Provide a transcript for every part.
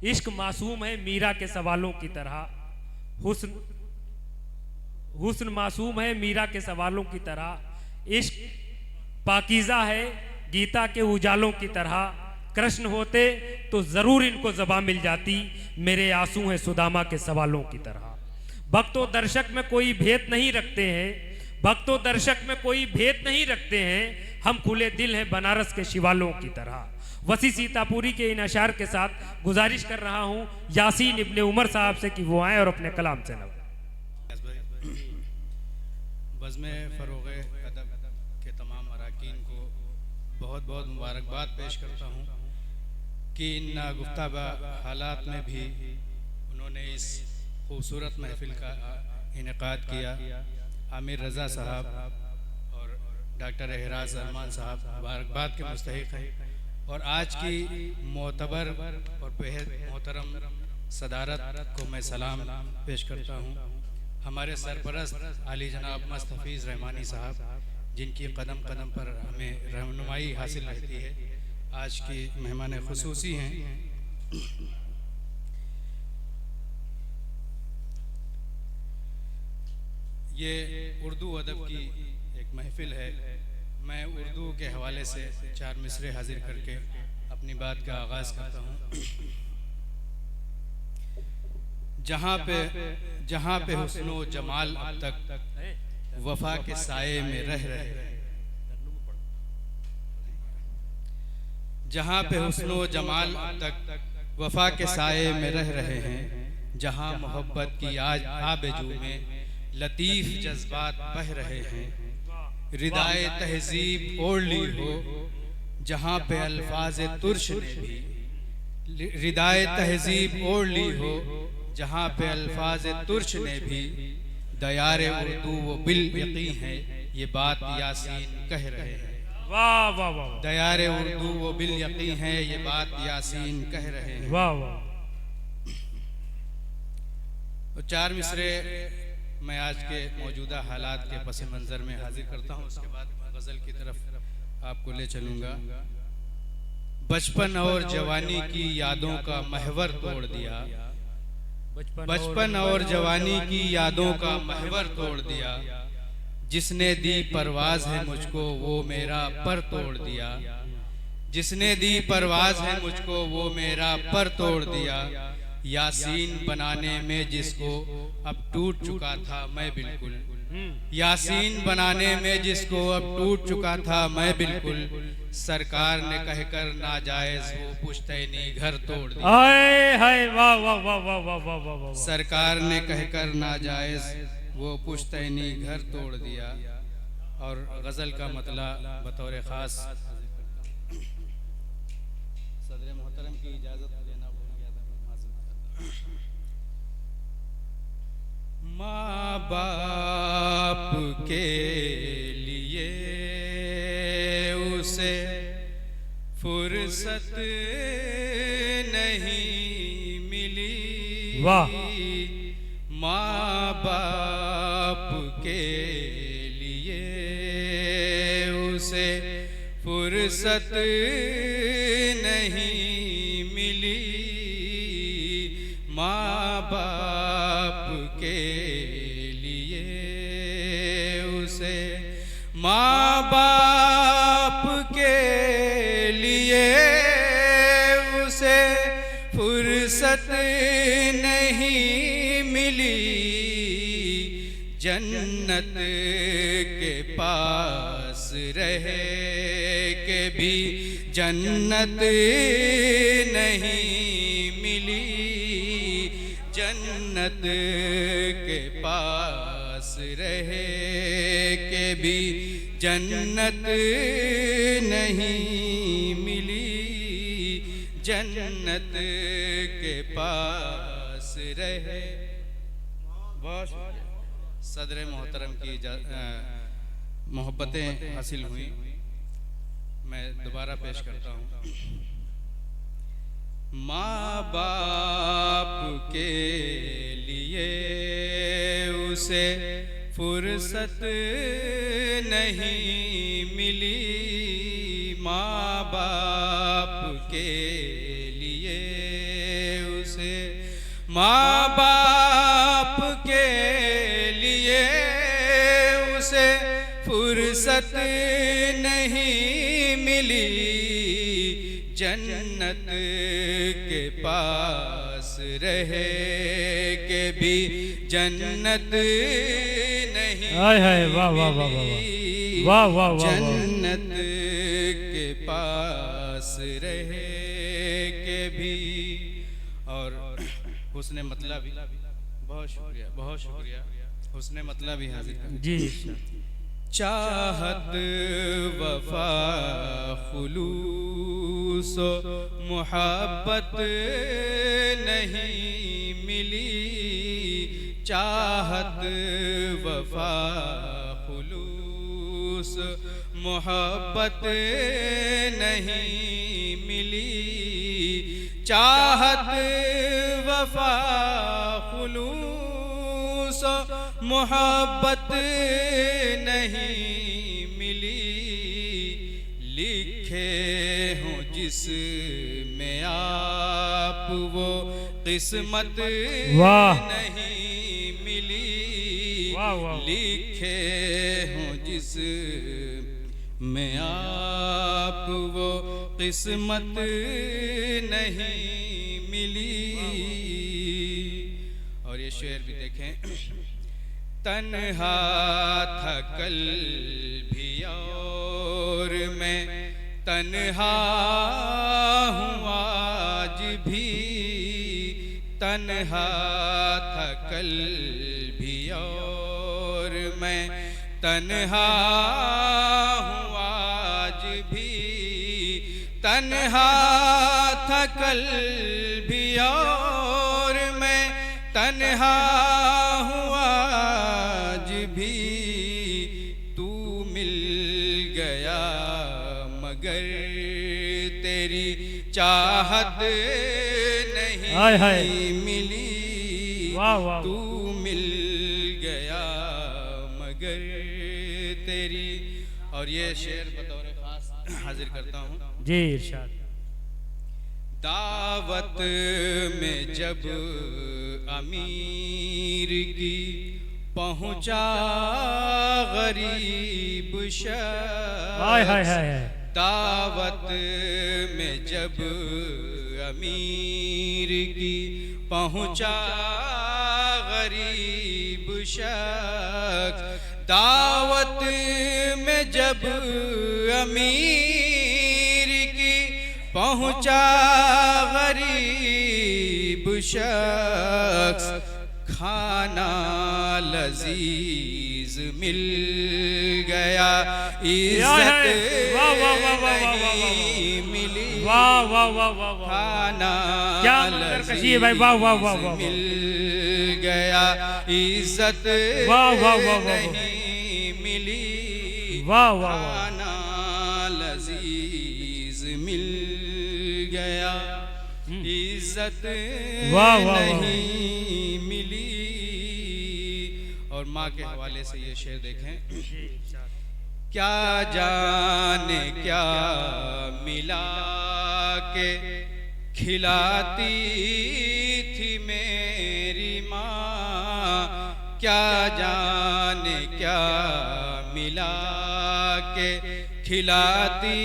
इश्क मासूम है मीरा के सवालों की तरह, हुस्न हुस्न मासूम है मीरा के सवालों की तरह, इश्क पाकीज़ा है गीता के उजालों की तरह। कृष्ण होते तो जरूर इनको ज़बां मिल जाती, मेरे आंसू हैं सुदामा के सवालों की तरह। भक्तों दर्शक में कोई भेद नहीं रखते हैं, भक्तों दर्शक में कोई भेद नहीं रखते हैं, हम खुले दिल हैं बनारस के शिवालों की तरह। वसी सीतापुरी के इन अशार के साथ गुजारिश कर रहा हूं यासीन इब्ने उमर साहब से कि वो आए और अपने कलाम से नवाजें। बज़्म फ़रोग़ अदब के तमाम अरकान को बहुत बहुत मुबारकबाद पेश करता हूँ कि इन नागुफ्ता हालात में भी उन्होंने इस खूबसूरत महफिल का इनेकाद किया। आमिर रज़ा साहब और डॉक्टर एहराज रहमान साहब मुबारकबाद के मुस्तहिक़ हैं। और आज की मोतबर और बेहद मोहतरम सदारत को मैं सलाम पेश करता हूँ। हमारे सरपरस्त आली जनाब मस्त हफीज़ रहमानी साहब, जिनकी कदम कदम पर हमें रहनुमाई हासिल रहती है, आज की मेहमान खुसूसी हैं। ये उर्दू अदब की एक महफिल है। मैं उर्दू के हवाले से 4 मिसरे हाजिर करके अपनी बात का आगाज़ करता हूँ। जहाँ पे हुस्नो जमाल अब तक वफा के साये में रह रहे, जहाँ पे हुस्नो जमाल अब तक वफा के साये में रह रहे हैं, जहाँ मोहब्बत की आज आबजू में लतीफ़ जज्बात बह रहे हैं, रिदाए तहजीब ओढ़ ली हो जहाँ पे अल्फाज तुर्श ने भी, रिदाए तहजीब ओढ़ ली हो जहाँ पे अल्फाज तुर्श ने भी, दयारे उर्दू वो बिल यकीन है ये बात यासीन कह रहे हैं। वाह वाह वाह, दयारे उर्दू वो बिल यकीन है ये बात यासीन कह रहे हैं। वाह वाह। तो 4 मिसरे मैं आज के मौजूदा हालात के पस मंज़र में हाजिर करता हूँ। उसके बाद गज़ल की तरफ आपको ले चलूँगा। बचपन और जवानी की यादों का महवर तोड़ दिया, बचपन और जवानी की यादों का महवर तोड़ दिया, जिसने दी परवाज़ है मुझको वो मेरा पर तोड़ दिया, जिसने दी परवाज़ है मुझको वो मेरा पर तोड़ दिया। यासीन बनाने में जिसको अब टूट चुका था मैं बिल्कुल, यासीन बनाने में जिसको अब टूट चुका था मैं बिल्कुल, सरकार ने कहकर नाजायज वो पुश्तैनी घर तोड़ दिया। हाय हाय वाह वाह वाह वाह वाह वाह वाह वाह। सरकार ने कहकर नाजायज वो पुश्तैनी घर तोड़ दिया। और गज़ल का मतला बतौर ख़ास सदर मोहतरम की इजाज़त लेना भूल गया था। माँ बाप के लिए उसे फुर्सत नहीं मिली, वाह। माँ बाप के लिए उसे फुर्सत नहीं मिली, माँ बाप के लिए उसे, माँ बाप के लिए उसे फुर्सत नहीं मिली, जन्नत के पास रह के भी जन्नत नहीं मिली, जन्नत के पास रह के भी जन्नत नहीं मिली, जन्नत के पास रहे। बहुत सदर मोहतरम की मोहब्बतें हासिल हुई। मैं दोबारा पेश करता हूँ। माँ बाप के लिए उसे फुर्सत नहीं मिली, माँ बाप के लिए माँ बाप के लिए उसे फुर्सत नहीं मिली, जन्नत के पास रहे के भी जन्नत नहीं वाह वाह वाह वाह वाह वाह, जन्नत के पास रहे के भी। और हुस्ने मतलब बहुत शुक्रिया, बहुत शुक्रिया। हुस्ने मतलब ही हाजिर कर जी। चाहत वफा खुलूस मोहब्बत नहीं मिली, चाहत वफा खुलूस मोहब्बत नहीं मिली, चाहत वफा खुलूस मोहब्बत नहीं मिली, लिखे हों जिस में आप वो किस्मत नहीं मिली, लिखे हों जिस में आप वो किस्मत नहीं मिली। और ये शेर भी देखें, तन्हा था कल भी और मैं तन्हा हूँ आज भी, तन्हा था कल भी और मैं तन्हा हूँ आज भी, तन्हा था कल भी और मैं तन्हा हूँ आज भी, तू मिल गया मगर तेरी चाहत नहीं मिली, तू मिल गया मगर तेरी। और ये शेर बतौर खास हाजिर करता हूँ जी। इरशाद। दावत में जब अमीर की पहुँचा गरीब शख्स, दावत में जब अमीर की पहुँचा गरीब शख्स, दावत में जब अमीर की पहुँचा गरीब शख्स, खाना लजीज मिल गया इज्जत नहीं मिली, खाना लजीज मिल गया इज्जत नहीं मिली, खाना लजीज मिल गया इज्जत नहीं मिली। और माँ के हवाले से ये शेर देखें, क्या जाने क्या मिला के खिलाती थी मेरी माँ, क्या जाने क्या मिला के खिलाती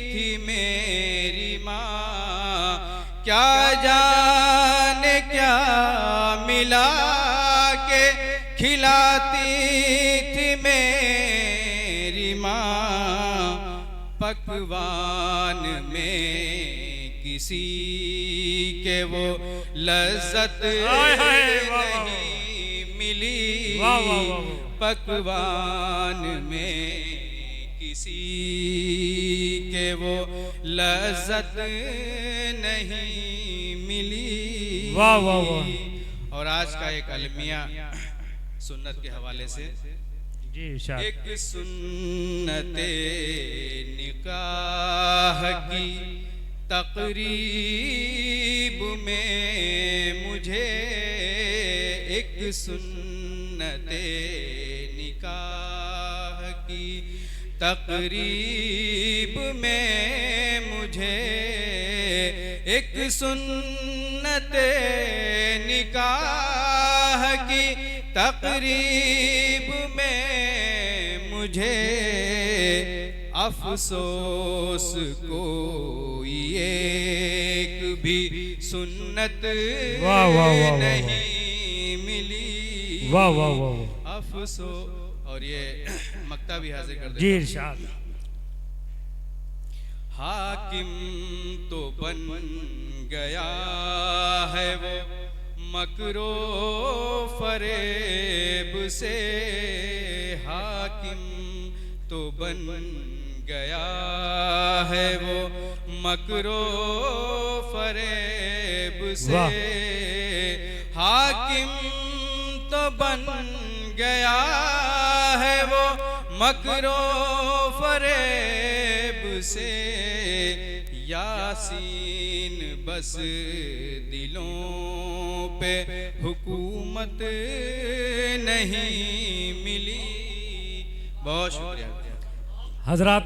थी मेरी माँ, क्या जाने क्या मिला के खिलाती थी मेरी माँ, पकवान में किसी के वो लज्जत नहीं मिली, पकवान में किसी के वो लज्जत नहीं मिली। और आज का एक अलमिया सुन्नत के हवाले से जी। एक सुन्नते निकाह की तकरीब में मुझे, एक सुन्नते निकाह की तकरीब में मुझे, एक सुन्नते शाह की तकरीब में मुझे अफसोस कोई एक भी सुन्नत वाह वाह वाह वाह नहीं मिली। वाह वाह वाह अफसोस। और ये मक्ता भी हाजिर कर जी देता हूं। इरशाद। हाकिम तो बन गया है वो मकरो फरेब से, हाकिम तो बन गया है वो मकरो फरेब से, हाकिम तो बन गया है वो मकरो फरेब से। यासीन बस दिलों पे हुकूमत नहीं मिली। बहुत शुक्रिया हजरात।